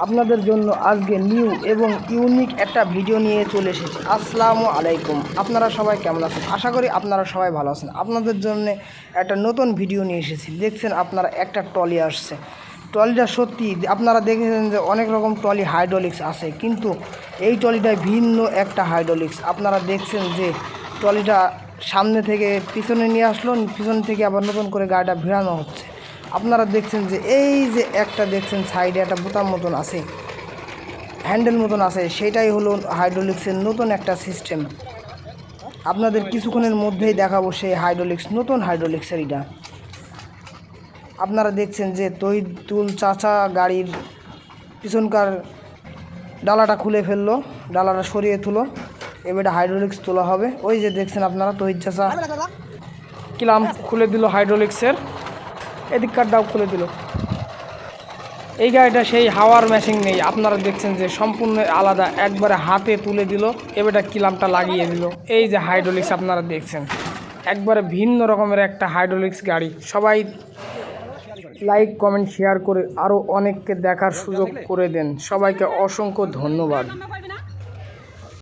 আপনাদের জন্য আজকে নিউ এবং ইউনিক একটা ভিডিও নিয়ে চলে এসেছি। আসসালামু আলাইকুম, আপনারা সবাই কেমন আছেন? আশা করি আপনারা সবাই ভালো আছেন। আপনাদের জন্য একটা নতুন ভিডিও নিয়ে এসেছি। দেখছেন আপনারা একটা ট্রলি আসছে। ট্রলিটা সত্যি আপনারা দেখেছেন যে অনেক রকম ট্রলি হাইড্রোলিক্স আছে, কিন্তু এই ট্রলিটায় ভিন্ন একটা হাইড্রোলিক্স। আপনারা দেখছেন যে ট্রলিটা সামনে থেকে পিছনে নিয়ে আসলো, পিছন থেকে আবার নতুন করে গাড়িটা ভিড়ানো হচ্ছে। আপনারা দেখছেন যে এই যে একটা দেখছেন সাইডে একটা বোতাম মতন আছে, হ্যান্ডেল মতন আছে, সেটাই হলো হাইড্রোলিক্সের নতুন একটা সিস্টেম। আপনাদের কিছুক্ষণের মধ্যেই দেখাবো সেই হাইড্রোলিক্স, নতুন হাইড্রোলিক্সের এটা। আপনারা দেখছেন যে তৈতুল চাচা গাড়ির পিছনকার ডালাটা খুলে ফেললো, ডালাটা সরিয়ে তুলো, এবারে হাইড্রোলিক্স তোলা হবে। ওই যে দেখছেন আপনারা তহিদ চাচা ক্লাম্প খুলে দিল হাইড্রোলিক্সের, এদিককারটাও খুলে দিল। এই গাড়িটা সেই হাওয়ার মেশিন নেই, আপনারা দেখছেন যে সম্পূর্ণ আলাদা, একবারে হাতে তুলে দিল, এবারটা কিলামটা লাগিয়ে দিল। এই যে হাইড্রোলিক্স আপনারা দেখছেন, একবারে ভিন্ন রকমের একটা হাইড্রোলিক্স গাড়ি। সবাই লাইক কমেন্ট শেয়ার করে আরও অনেককে দেখার সুযোগ করে দেন। সবাইকে অসংখ্য ধন্যবাদ।